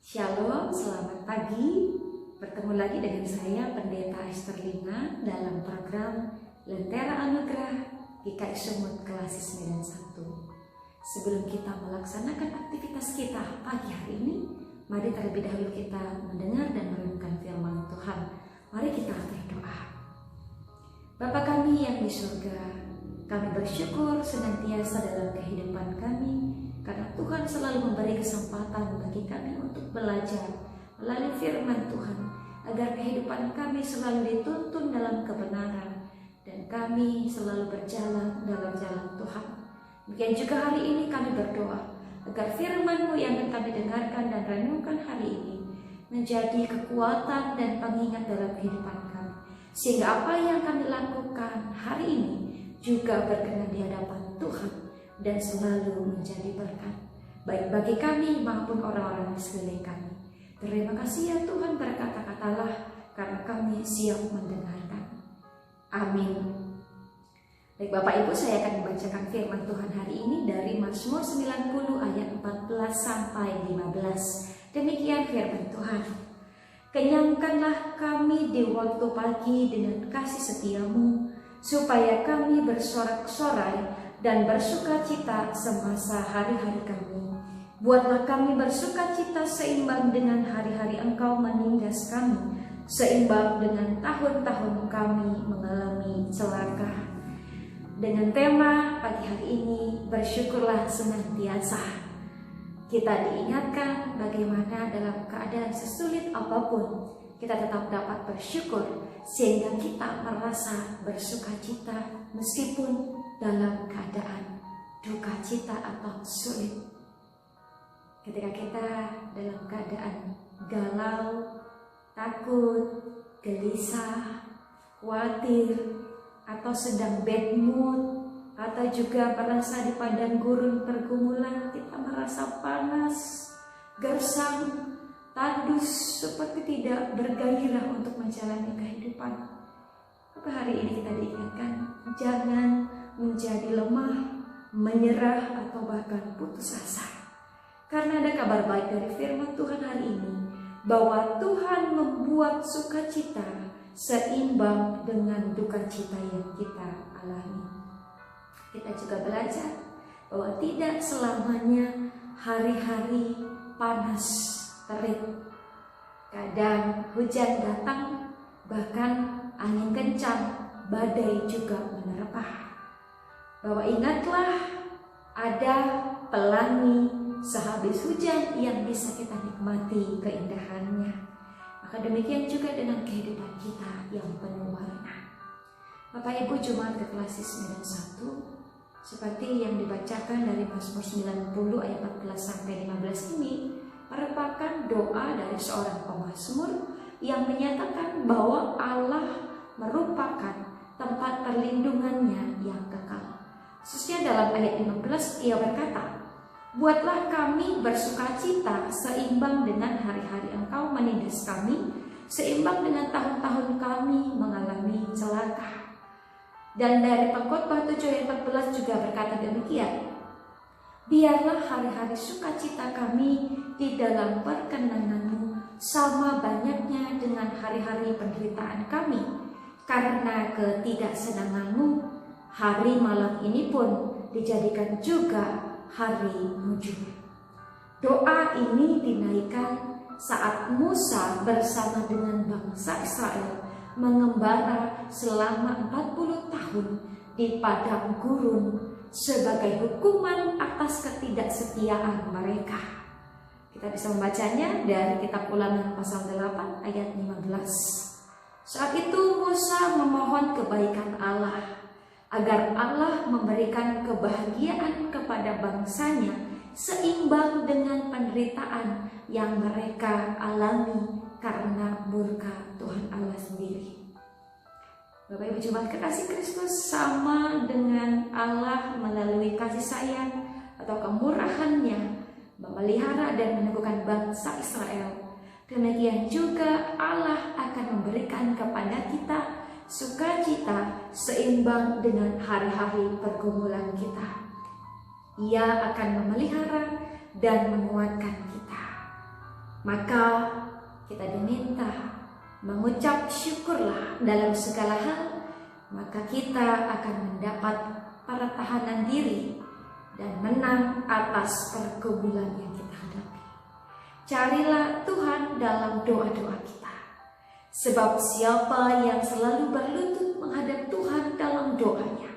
Shalom, selamat pagi. Bertemu lagi dengan saya Pendeta Esther Lina dalam program Lentera Anugerah GKI Sumut Klasis 91. Sebelum kita melaksanakan aktivitas kita pagi hari ini, mari terlebih dahulu kita mendengar dan merenungkan firman Tuhan. Mari kita berdoa. Bapa kami yang di surga, kami bersyukur senantiasa dalam kehidupan kami karena Tuhan selalu memberi kesempatan bagi kami untuk belajar melalui firman Tuhan, agar kehidupan kami selalu dituntun dalam kebenaran dan kami selalu berjalan dalam jalan Tuhan. Demikian juga hari ini kami berdoa agar firman-Mu yang akan kami dengarkan dan renungkan hari ini menjadi kekuatan dan pengingat dalam kehidupan kami, sehingga apa yang kami lakukan hari ini juga berkenan di hadapan Tuhan dan selalu menjadi berkat baik bagi kami maupun orang-orang di sekeliling kami. Terima kasih ya Tuhan, berkata-katalah karena kami siap mendengarkan. Amin. Baik Bapak Ibu, saya akan membacakan firman Tuhan hari ini dari Mazmur 90 ayat 14 sampai 15. Demikian firman Tuhan. Kenyangkanlah kami di waktu pagi dengan kasih setia-Mu, supaya kami bersorak-sorai dan bersukacita semasa hari-hari kami. Buatlah kami bersukacita seimbang dengan hari-hari Engkau menindas kami, seimbang dengan tahun-tahun kami mengalami celaka. Dengan tema pagi hari ini, bersyukurlah senantiasa. Kita diingatkan bagaimana dalam keadaan sesulit apapun, kita tetap dapat bersyukur sehingga kita merasa bersukacita meskipun dalam keadaan duka cita atau sulit. Ketika kita dalam keadaan galau, takut, gelisah, khawatir, atau sedang bad mood, atau juga merasa di padang gurun pergumulan, kita merasa panas, gersang, tandus, seperti tidak bergairah untuk menjalani kehidupan. Maka hari ini kita diingatkan, jangan menjadi lemah, menyerah, atau bahkan putus asa. Karena ada kabar baik dari firman Tuhan hari ini, bahwa Tuhan membuat sukacita seimbang dengan duka cita yang kita alami. Kita juga belajar bahwa tidak selamanya hari-hari panas terik. Kadang hujan datang, bahkan angin kencang, badai juga menerpa. Bahwa ingatlah ada pelangi sehabis hujan yang bisa kita nikmati keindahannya. Maka demikian juga dengan kehidupan kita yang penuh warna. Bapak Ibu Jemaat Klasis 91, seperti yang dibacakan dari Mazmur 90 ayat 14 sampai 15 ini merupakan doa dari seorang pemazmur yang menyatakan bahwa Allah merupakan tempat perlindungannya yang kekal. Khususnya dalam ayat 15 ia berkata, buatlah kami bersukacita seimbang dengan hari-hari Engkau menindas kami, seimbang dengan tahun-tahun kami mengalami celaka. Dan dari Pengkhotbah 7 ayat 14 juga berkata demikian, biarlah hari-hari sukacita kami di dalam perkenanan-Mu sama banyaknya dengan hari-hari penderitaan kami, karena ketidaksenangan-Mu hari malam ini pun dijadikan juga hari mujur. Doa ini dinaikkan saat Musa bersama dengan bangsa Israel mengembara selama 40 tahun di padang gurun sebagai hukuman atas ketidaksetiaan mereka. Kita bisa membacanya dari kitab Ulangan pasal 8 ayat 15. Saat itu Musa memohon kebaikan Allah, agar Allah memberikan kebahagiaan kepada bangsanya seimbang dengan penderitaan yang mereka alami karena murka Tuhan Allah sendiri. Bapak Ibu Jemaat kekasih Kristus, sama dengan Allah melalui kasih sayang atau kemurahannya memelihara dan meneguhkan bangsa Israel, demikian juga Allah akan memberikan kepada kita sukacita seimbang dengan hari-hari pergumulan kita. Ia akan memelihara dan menguatkan kita. Maka kita diminta mengucap syukurlah dalam segala hal, maka kita akan mendapat pertahanan diri dan menang atas pergumulan yang kita hadapi. Carilah Tuhan dalam doa-doa kita, sebab siapa yang selalu berlutut menghadap Tuhan dalam doanya,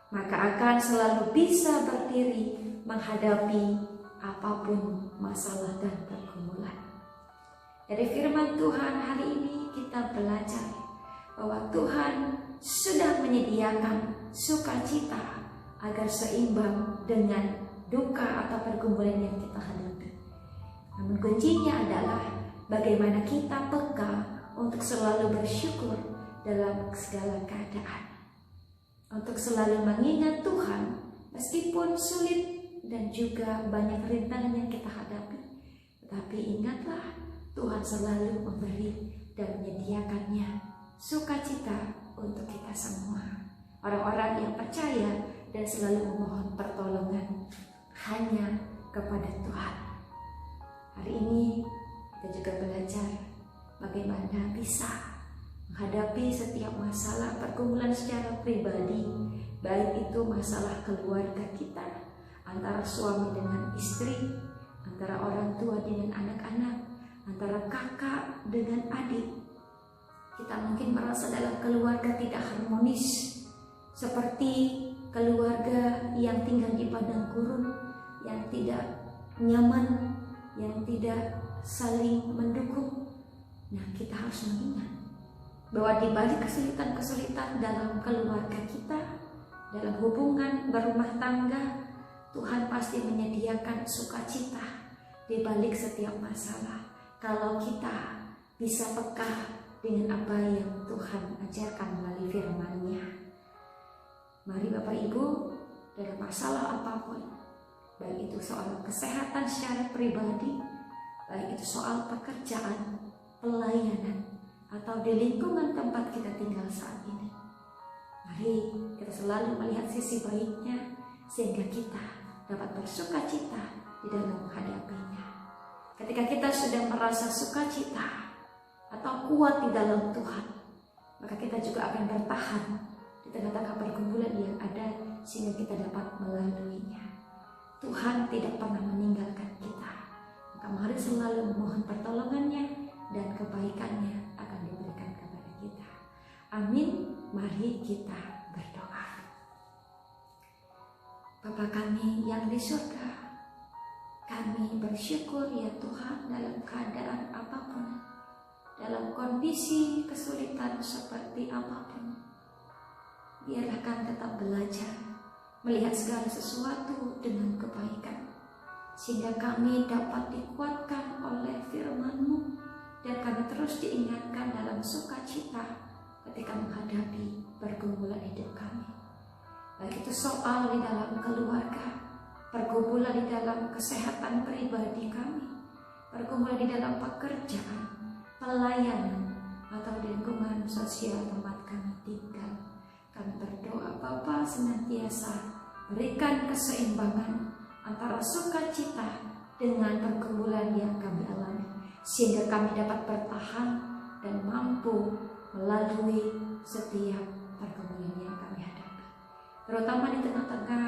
maka akan selalu bisa berdiri menghadapi apapun masalah dan pergumulan. Dari firman Tuhan hari ini kita belajar bahwa Tuhan sudah menyediakan sukacita agar seimbang dengan duka atau pergumulan yang kita hadapi. Namun kuncinya adalah bagaimana kita peka untuk selalu bersyukur dalam segala keadaan. Untuk selalu mengingat Tuhan meskipun sulit dan juga banyak rintangan yang kita hadapi. Tetapi ingatlah, Tuhan selalu memberi dan menyediakannya sukacita untuk kita semua. Orang-orang yang percaya dan selalu memohon pertolongan hanya kepada Tuhan. Hari ini kita juga belajar bagaimana bisa menghadapi setiap masalah pergumulan secara pribadi, baik itu masalah keluarga kita, antara suami dengan istri, antara orang tua dengan anak-anak, antara kakak dengan adik. Kita mungkin merasa dalam keluarga tidak harmonis, seperti keluarga yang tinggal di padang gurun, yang tidak nyaman, yang tidak saling mendukung. Nah, kita harus mengingat bahwa di balik kesulitan-kesulitan dalam keluarga kita, dalam hubungan berumah tangga, Tuhan pasti menyediakan sukacita di balik setiap masalah. Kalau kita bisa peka dengan apa yang Tuhan ajarkan melalui firman-Nya. Mari Bapak Ibu, dalam masalah apapun, baik itu soal kesehatan secara pribadi, baik itu soal pekerjaan, pelayanan, atau di lingkungan tempat kita tinggal saat ini, mari kita selalu melihat sisi baiknya sehingga kita dapat bersukacita di dalam menghadapinya. Ketika kita sudah merasa sukacita atau kuat di dalam Tuhan, maka kita juga akan bertahan di tengah-tengah pergumulan yang ada sehingga kita dapat melaluinya. Tuhan tidak pernah meninggalkan kita, maka mari selalu memohon pertolongannya dan kebaikannya akan diberikan kepada kita. Amin. Mari kita berdoa. Bapa kami yang di surga, kami bersyukur ya Tuhan dalam keadaan apapun, dalam kondisi kesulitan seperti apapun, biarlah kami tetap belajar melihat segala sesuatu dengan kebaikan, sehingga kami dapat dikuatkan oleh firman-Mu dan kami terus diingatkan dalam sukacita ketika menghadapi pergumulan hidup kami. Baik itu soal di dalam keluarga, pergumulan di dalam kesehatan pribadi kami, pergumulan di dalam pekerjaan, pelayanan, atau di lingkungan sosial tempat kami tinggal. Kami berdoa Bapa senantiasa berikan keseimbangan antara sukacita dengan pergumulan yang kami alami, sehingga kami dapat bertahan dan mampu melalui setiap pergumulan yang kami hadapi. Terutama di tengah-tengah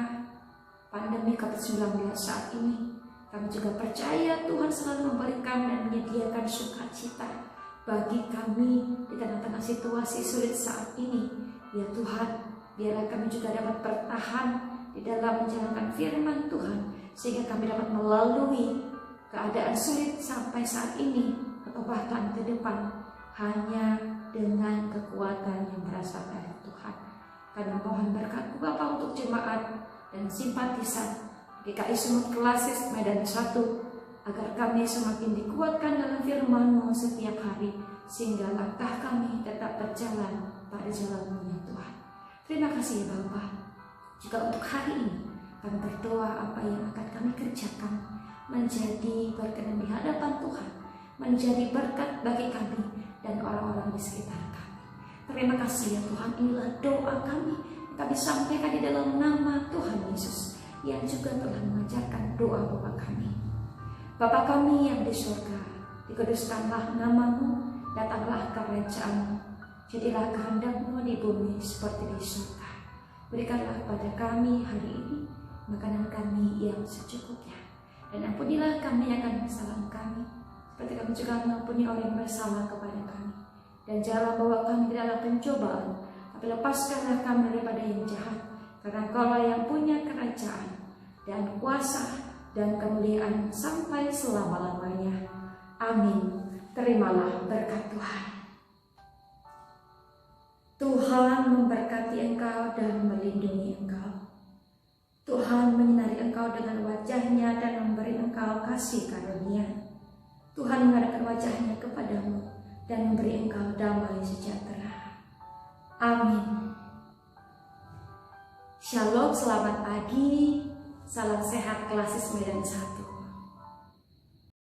pandemi COVID-19 saat ini, kami juga percaya Tuhan selalu memberikan dan menyediakan sukacita bagi kami di tengah-tengah situasi sulit saat ini. Ya Tuhan, biarlah kami juga dapat bertahan di dalam menjalankan firman Tuhan, sehingga kami dapat melalui keadaan sulit sampai saat ini atau bahkan ke depan hanya dengan kekuatan yang berasal dari Tuhan. Kami mohon berkat Bapa untuk jemaat dan simpatisan GKI Sumut Klasis Medan 1, agar kami semakin dikuatkan dalam firman-Mu setiap hari, sehingga langkah kami tetap berjalan pada jalan-Mu ya Tuhan. Terima kasih ya Bapa. Juga untuk hari ini kami berdoa apa yang akan kami kerjakan menjadi berkenan di hadapan Tuhan, menjadi berkat bagi kami dan orang-orang di sekitar kami. Terima kasih ya Tuhan, inilah doa kami sampaikan di dalam nama Tuhan Yesus yang juga telah mengajarkan doa Bapa kami. Bapa kami yang di surga, dikuduskanlah namamu, datanglah kerajaanmu, jadilah kehendak-Mu di bumi seperti di surga. Berikanlah pada kami hari ini makanan kami yang secukupnya, dan ampunilah kami akan kesalahan kami, seperti kami juga mengampuni orang yang bersalah kepada kami. Dan janganlah bawa kami ke dalam pencobaan, tapi lepaskanlah kami daripada yang jahat, karena Engkaulah yang punya kerajaan dan kuasa dan kemuliaan sampai selama-lamanya. Amin. Terimalah berkat Tuhan. Tuhan memberkati engkau dan melindungi engkau. Tuhan menyinari engkau dengan wajah-Nya dan memberi engkau kasih karunia. Tuhan mengadakan wajah-Nya kepadamu dan memberi engkau damai sejahtera. Amin. Shalom, selamat pagi. Salam sehat Klasis Medan 1.